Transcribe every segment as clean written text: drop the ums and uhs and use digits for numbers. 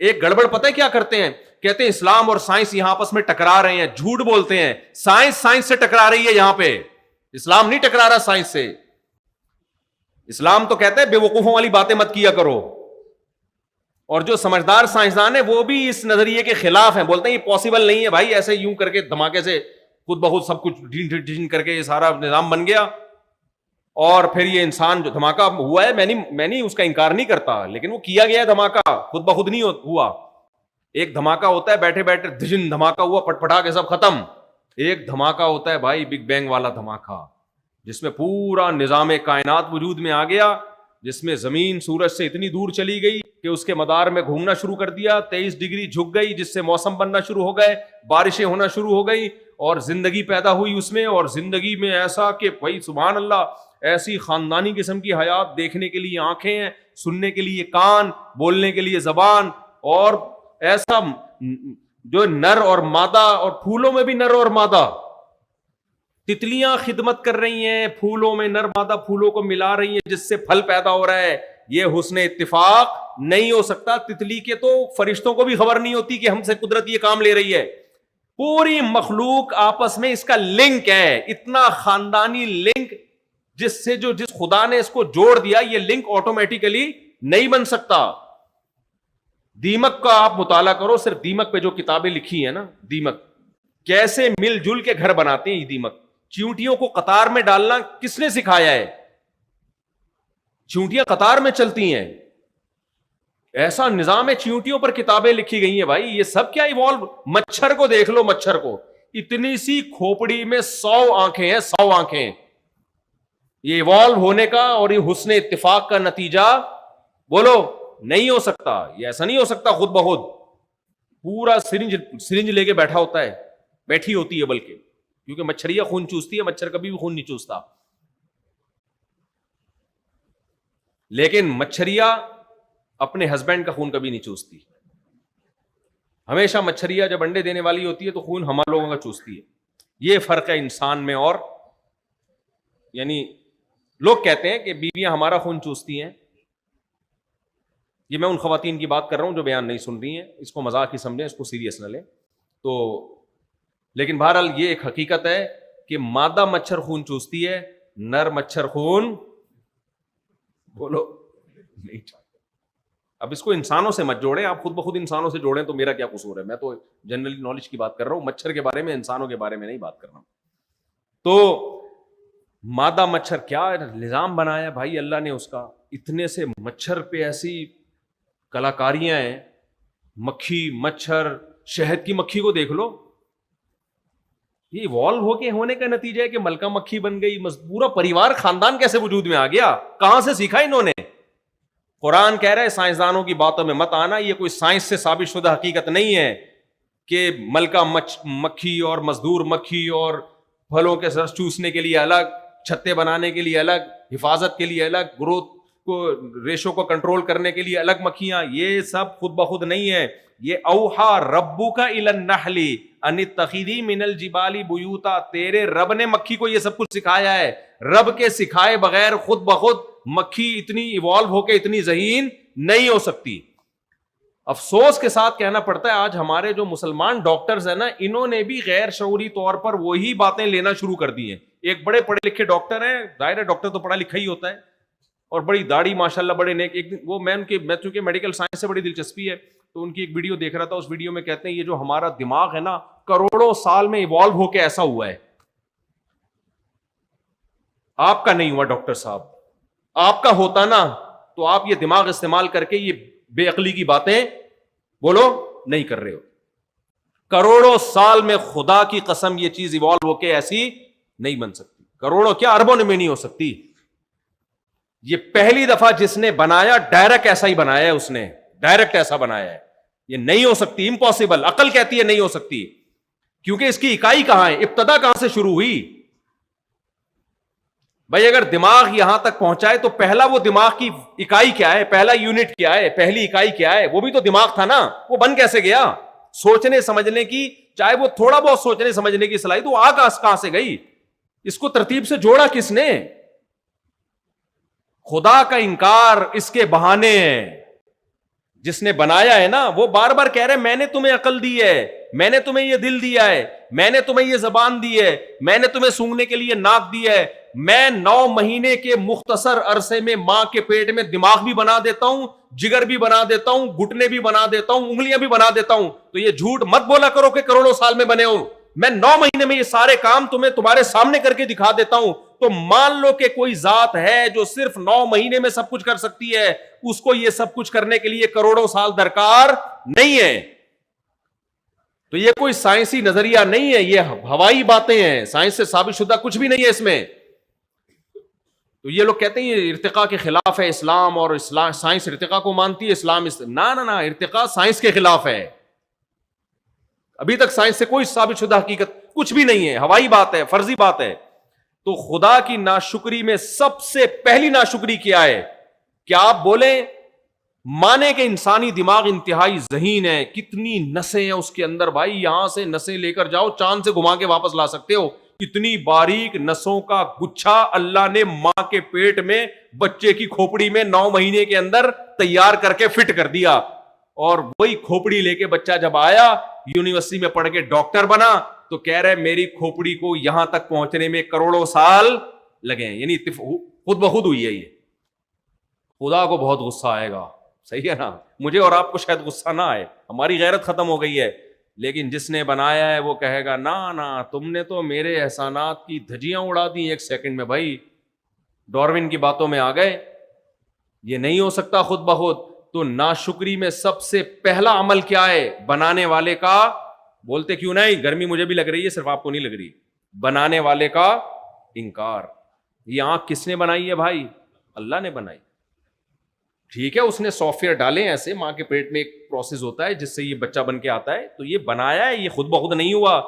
ایک گڑبڑ پتہ ہے کیا کرتے ہیں؟ کہتے ہیں اسلام اور سائنس یہاں آپس میں ٹکرا رہے ہیں. جھوٹ بولتے ہیں. سائنس سے ٹکرا رہی ہے یہاں پہ, اسلام نہیں ٹکرا رہا سائنس سے. اسلام تو کہتا ہے بے وقوفوں والی باتیں مت کیا کرو, اور جو سمجھدار سائنسدان ہیں وہ بھی اس نظریے کے خلاف ہیں, بولتے ہیں یہ پاسبل نہیں ہے بھائی, ایسے یوں کر کے دھماکے سے خود بخود سب کچھ ڈھین کر کے یہ سارا نظام بن گیا, اور پھر یہ انسان جو دھماکہ ہوا ہے, میں نہیں اس کا انکار نہیں کرتا, لیکن وہ کیا گیا ہے دھماکہ, خود بخود نہیں ہوا. ایک دھماکہ ہوتا ہے بیٹھے بیٹھے دھجن دھماکہ ہوا, پٹ پٹا کے سب ختم. ایک دھماکہ ہوتا ہے بھائی بگ بینگ والا دھماکہ, جس میں پورا نظام کائنات وجود میں آ گیا, جس میں زمین سورج سے اتنی دور چلی گئی کہ اس کے مدار میں گھومنا شروع کر دیا, 23 ڈگری جھک گئی, جس سے موسم بننا شروع ہو گئے, بارشیں ہونا شروع ہو گئی, اور زندگی پیدا ہوئی اس میں. اور زندگی میں ایسا کہ بھائی سبحان اللہ, ایسی خاندانی قسم کی حیات, دیکھنے کے لیے آنکھیں ہیں, سننے کے لیے کان, بولنے کے لیے زبان, اور ایسا جو نر اور مادہ, اور پھولوں میں بھی نر اور مادہ, تتلیاں خدمت کر رہی ہیں پھولوں میں, نر مادہ پھولوں کو ملا رہی ہیں جس سے پھل پیدا ہو رہا ہے. یہ حسن اتفاق نہیں ہو سکتا. تتلی کے تو فرشتوں کو بھی خبر نہیں ہوتی کہ ہم سے قدرت یہ کام لے رہی ہے. پوری مخلوق آپس میں اس کا لنک ہے, اتنا خاندانی لنک, جس خدا نے اس کو جوڑ دیا, یہ لنک آٹومیٹیکلی نہیں بن سکتا. دیمک کا آپ مطالعہ کرو, صرف دیمک پہ جو کتابیں لکھی ہیں نا, دیمک کیسے مل جل کے گھر بناتے ہیں. یہ دیمک چیونٹیوں کو قطار میں ڈالنا کس نے سکھایا ہے؟ چیونٹیاں قطار میں چلتی ہیں, ایسا نظام ہے, چیونٹیوں پر کتابیں لکھی گئی ہیں بھائی. یہ سب کیا ایوالو. مچھر کو دیکھ لو, مچھر کو اتنی سی کھوپڑی میں 100 آنکھیں ہیں, 100 آنکھیں. یہ ایوالو ہونے کا اور یہ حسن اتفاق کا نتیجہ بولو نہیں ہو سکتا. یہ ایسا نہیں ہو سکتا خود بخود. پورا سرنج لے کے بیٹھا ہوتا ہے, بیٹھی ہوتی ہے بلکہ, کیونکہ مچھریا خون چوستی ہے, مچھر کبھی بھی خون نہیں چوستا. لیکن مچھریا اپنے ہسبینڈ کا خون کبھی نہیں چوستی. ہمیشہ مچھریا جب انڈے دینے والی ہوتی ہے تو خون ہم لوگوں کا چوستی ہے. یہ فرق ہے انسان میں. اور یعنی لوگ کہتے ہیں کہ بیویاں ہمارا خون چوستی ہیں. یہ میں ان خواتین کی بات کر رہا ہوں جو بیان نہیں سن رہی ہیں, اس کو مذاق ہی سمجھیں, اس کو سیریس نہ لیں. تو لیکن بہرحال یہ ایک حقیقت ہے کہ مادہ مچھر خون چوستی ہے, نر مچھر خون بولو نہیں چاہتے. اب اس کو انسانوں سے مت جوڑیں, آپ خود بخود انسانوں سے جوڑیں تو میرا کیا قصور ہے. میں تو جنرل نالج کی بات کر رہا ہوں, مچھر کے بارے میں, انسانوں کے بارے میں نہیں بات کر رہا ہوں. تو مادہ مچھر کیا نظام بنایا بھائی اللہ نے اس کا. اتنے سے مچھر پہ ایسی کلاکاریاں ہیں. مکھی, مچھر, شہد کی مکھی کو دیکھ لو. یہ ایوالو ہو کے ہونے کا نتیجہ ہے کہ ملکہ مکھی بن گئی. پورا پریوار, خاندان کیسے وجود میں آ گیا؟ کہاں سے سیکھا انہوں نے؟ قرآن کہہ رہا ہے سائنسدانوں کی باتوں میں مت آنا. یہ کوئی سائنس سے ثابت شدہ حقیقت نہیں ہے کہ ملکہ مکھی اور مزدور مکھی اور پھلوں کے رس چوسنے کے لیے الگ, چھتے بنانے کے لیے الگ, حفاظت کے لیے الگ, گروتھ کو ریشو کو کنٹرول کرنے کے لیے الگ مکھیاں. یہ سب خود بخود نہیں ہے. یہ اوحا ربک الی النحل ان اتخذی من الجبال بیوتا, تیرے رب نے مکھی کو یہ سب کچھ سکھایا ہے. رب کے سکھائے بغیر خود بخود مکھی اتنی ایوالو ہو کے اتنی ذہین نہیں ہو سکتی. افسوس کے ساتھ کہنا پڑتا ہے آج ہمارے جو مسلمان ڈاکٹرز ہیں نا, انہوں نے بھی غیر شعوری طور پر وہی باتیں لینا شروع کر دی ہیں. ایک بڑے پڑھے لکھے ڈاکٹر ہیں, ظاہر ہے ڈاکٹر تو پڑھا لکھا ہی ہوتا ہے, اور بڑی داڑھی ماشاءاللہ بڑے نیک. ایک وہ میں چونکہ میڈیکل سائنس سے بڑی دلچسپی ہے تو ان کی ایک ویڈیو دیکھ رہا تھا. اس ویڈیو میں کہتے ہیں یہ جو ہمارا دماغ ہے نا, کروڑوں سال میں ایوالو ہو کے ایسا ہوا ہے. آپ کا نہیں ہوا ڈاکٹر صاحب. آپ کا ہوتا نا تو آپ یہ دماغ استعمال کر کے یہ بے عقلی کی باتیں بولو نہیں کر رہے ہو. کروڑوں سال میں خدا کی قسم یہ چیز ایوالو ہو کے ایسی نہیں بن سکتی. کروڑوں کیا اربوں میں نہیں ہو سکتی. یہ پہلی دفعہ جس نے بنایا ڈائریکٹ ایسا ہی بنایا ہے, اس نے ڈائریکٹ ایسا بنایا ہے. یہ نہیں ہو سکتی, امپاسبل. عقل کہتی ہے نہیں ہو سکتی, کیونکہ اس کی اکائی کہاں ہے, ابتدا کہاں سے شروع ہوئی. بھائی اگر دماغ یہاں تک پہنچائے تو پہلا وہ دماغ کی اکائی کیا ہے, پہلا یونٹ کیا ہے, پہلی اکائی کیا ہے؟ وہ بھی تو دماغ تھا نا. وہ بن کیسے گیا؟ سوچنے سمجھنے کی, چاہے وہ تھوڑا بہت سوچنے سمجھنے کی صلاحیت, تو آگ کہاں سے گئی؟ اس کو ترتیب سے جوڑا کس نے؟ خدا کا انکار اس کے بہانے ہیں. جس نے بنایا ہے نا وہ بار بار کہہ رہے میں نے تمہیں عقل دی ہے, میں نے تمہیں یہ دل دیا ہے, میں نے تمہیں یہ زبان دی ہے, میں نے تمہیں سونگنے کے لیے ناک دی ہے, میں 9 مہینے کے مختصر عرصے میں ماں کے پیٹ میں دماغ بھی بنا دیتا ہوں, جگر بھی بنا دیتا ہوں, گھٹنے بھی بنا دیتا ہوں, انگلیاں بھی بنا دیتا ہوں. تو یہ جھوٹ مت بولا کرو کہ کروڑوں سال میں بنے ہو. میں 9 مہینے میں یہ سارے کام تمہارے سامنے کر کے دکھا دیتا ہوں. تو مان لو کہ کوئی ذات ہے جو صرف 9 مہینے میں سب کچھ کر سکتی ہے, اس کو یہ سب کچھ کرنے کے لیے کروڑوں سال درکار نہیں ہے. تو یہ کوئی سائنسی نظریہ نہیں ہے, یہ ہوائی باتیں ہیں, سائنس سے ثابت شدہ کچھ بھی نہیں ہے اس میں. تو یہ لوگ کہتے ہیں یہ ارتقاء کے خلاف ہے اسلام, اور اسلام سائنس ارتقاء کو مانتی ہے, اسلام نہ ارتقاء سائنس کے خلاف ہے. ابھی تک سائنس سے کوئی ثابت شدہ حقیقت کچھ بھی نہیں ہے, ہوائی بات ہے, فرضی بات ہے. تو خدا کی ناشکری میں سب سے پہلی ناشکری کیا ہے؟ کیا آپ بولیں مانے کہ انسانی دماغ انتہائی ذہین ہے, کتنی نسیں ہیں اس کے اندر بھائی, یہاں سے نسیں لے کر جاؤ چاند سے گھما کے واپس لا سکتے ہو. اتنی باریک نسوں کا گچھا اللہ نے ماں کے پیٹ میں بچے کی کھوپڑی میں 9 مہینے کے اندر تیار کر کے فٹ کر دیا. اور وہی کھوپڑی لے کے بچہ جب آیا یونیورسٹی میں پڑھ کے ڈاکٹر بنا تو کہہ رہے میری کھوپڑی کو یہاں تک پہنچنے میں کروڑوں سال لگے ہیں. یعنی خود بخود ہوئی ہے یہ. خدا کو بہت غصہ آئے گا, صحیح ہے نا. مجھے اور آپ کو شاید غصہ نہ آئے, ہماری غیرت ختم ہو گئی ہے, لیکن جس نے بنایا ہے وہ کہے گا نا تم نے تو میرے احسانات کی دھجیاں اڑا دی 1 سیکنڈ میں. بھائی ڈاروین کی باتوں میں آ گئے, یہ نہیں ہو سکتا خود بخود. تو ناشکری میں سب سے پہلا عمل کیا ہے؟ بنانے والے کا, بولتے کیوں نہیں, گرمی مجھے بھی لگ رہی ہے, صرف آپ کو نہیں لگ رہی, بنانے والے کا انکار. یہ آنکھ کس نے بنائی ہے بھائی؟ اللہ نے بنائی. ٹھیک ہے اس نے سافٹ ویئر ڈالے ایسے, ماں کے پیٹ میں ایک پروسیس ہوتا ہے جس سے یہ بچہ بن کے آتا ہے, تو یہ بنایا ہے, یہ خود بخود نہیں ہوا.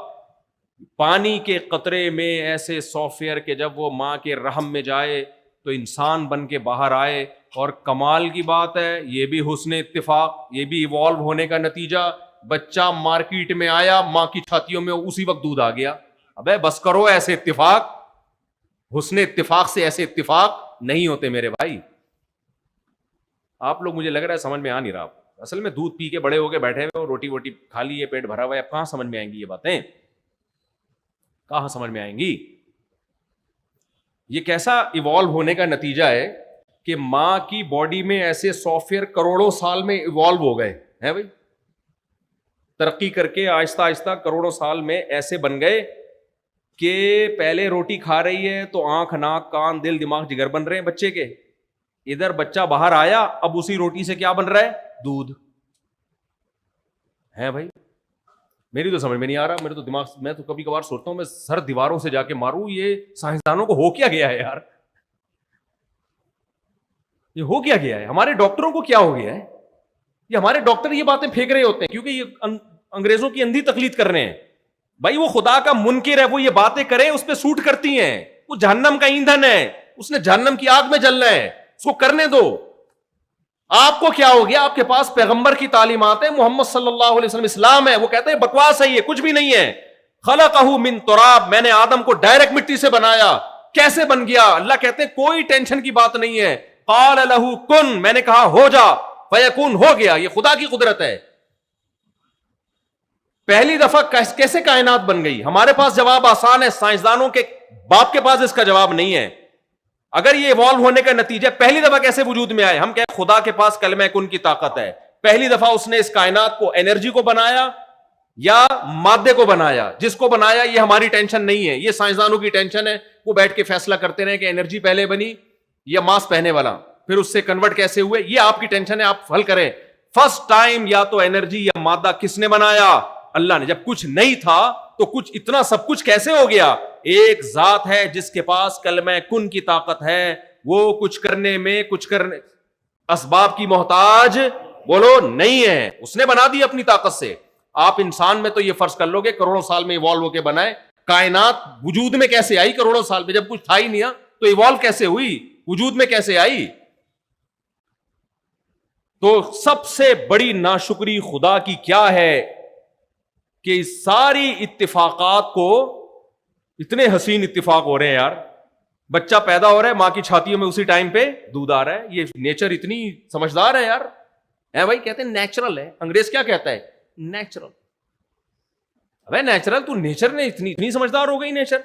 پانی کے قطرے میں ایسے سافٹ ویئر کہ جب وہ ماں کے رحم میں جائے تو انسان بن کے باہر آئے. اور کمال کی بات ہے یہ بھی حسن اتفاق, یہ بھی ایوالو ہونے کا نتیجہ. بچہ مارکیٹ میں آیا, ماں کی چھاتیوں میں اسی وقت دودھ آ گیا. ابے بس کرو, ایسے اتفاق, حسن اتفاق سے ایسے اتفاق نہیں ہوتے میرے بھائی. آپ لوگ مجھے لگ رہا ہے سمجھ میں آ نہیں رہا. اصل میں دودھ پی کے بڑے ہو کے بیٹھے ہوئے, روٹی ووٹی کھا لی ہے, پیٹ بھرا ہوا ہے, اب کہاں سمجھ میں آئیں گی یہ باتیں, کہاں سمجھ میں آئیں گی. یہ کیسا ایوالو ہونے کا نتیجہ ہے کہ ماں کی باڈی میں ایسے سافٹ ویئر کروڑوں سال میں ایوالو ہو گئے ہیں بھائی, ترقی کر کے آہستہ آہستہ کروڑوں سال میں ایسے بن گئے کہ پہلے روٹی کھا رہی ہے تو آنکھ, ناک, کان, دل, دماغ, جگر بن رہے ہیں بچے کے. ادھر بچہ باہر آیا, اب اسی روٹی سے کیا بن رہا ہے؟ دودھ ہے بھائی. میری تو سمجھ میں نہیں آ رہا, میرے تو دماغ, میں تو کبھی کبھار سوچتا ہوں میں سر دیواروں سے جا کے ماروں, یہ سائنسدانوں کو ہو کیا گیا ہے یار, یہ ہو کیا گیا ہے, ہمارے ڈاکٹروں کو کیا ہو گیا ہے. یہ ہمارے ڈاکٹر یہ باتیں پھینک رہے ہوتے ہیں کیونکہ یہ انگریزوں کی اندھی تقلید کر رہے ہیں. بھائی وہ خدا کا منکر ہے, وہ یہ باتیں کریں اس پہ سوٹ کرتی ہیں, وہ جہنم کا ایندھن ہے, اس نے جہنم کی آگ میں جلنا ہے, اس کو کرنے دو. آپ کو کیا ہو گیا؟ آپ کے پاس پیغمبر کی تعلیمات ہے, محمد صلی اللہ علیہ وسلم اسلام ہے, وہ کہتے ہیں بکواس ہے, یہ کچھ بھی نہیں ہے. خلقہ من تراب, میں نے آدم کو ڈائریکٹ مٹی سے بنایا. کیسے بن گیا؟ اللہ کہتے ہیں کوئی ٹینشن کی بات نہیں ہے. قال لہ کن, میں نے کہا ہو جا, فیکون, ہو گیا. یہ خدا کی قدرت ہے. پہلی دفعہ کیسے کائنات بن گئی؟ ہمارے پاس جواب آسان ہے, سائنسدانوں کے باپ کے پاس اس کا جواب نہیں ہے. اگر یہ ایوالو ہونے کا نتیجہ پہلی دفعہ کیسے وجود میں آئے؟ ہم کہیں خدا کے پاس کلمہ کن کی طاقت ہے. پہلی دفعہ اس نے اس کائنات کو, انرجی کو بنایا یا مادے کو بنایا؟ جس کو بنایا یہ ہماری ٹینشن نہیں ہے, یہ سائنسدانوں کی ٹینشن ہے. وہ بیٹھ کے فیصلہ کرتے رہے کہ انرجی پہلے بنی یا ماس پہنے والا, پھر اس سے کنورٹ کیسے ہوئے, یہ آپ کی ٹینشن ہے, آپ حل کریں. فرسٹ ٹائم یا تو انرجی یا مادہ کس نے بنایا؟ اللہ نے. جب کچھ نہیں تھا تو کچھ اتنا سب کچھ کیسے ہو گیا؟ ایک ذات ہے جس کے پاس کلمہ کن کی طاقت ہے, وہ کچھ کرنے میں, کچھ کرنے اسباب کی محتاج بولو نہیں ہے, اس نے بنا دی اپنی طاقت سے. آپ انسان میں تو یہ فرض کر لو گے کروڑوں سال میں ایوالو ہو کے بنائے. کائنات وجود میں کیسے آئی کروڑوں سال میں؟ جب کچھ تھا ہی نہیں تو ایوالو کیسے ہوئی, وجود میں کیسے آئی؟ تو سب سے بڑی ناشکری خدا کی کیا ہے کہ اس ساری اتفاقات کو, اتنے حسین اتفاق ہو رہے ہیں یار, بچہ پیدا ہو رہا ہے, ماں کی چھاتیوں میں اسی ٹائم پہ دودھ آ رہا ہے. یہ نیچر اتنی سمجھدار ہے یار, ہے بھائی, کہتے ہیں نیچرل ہے. انگریز کیا کہتا ہے؟ نیچرل. ابے نیچرل, تو نیچر نے اتنی سمجھدار ہو گئی نیچر,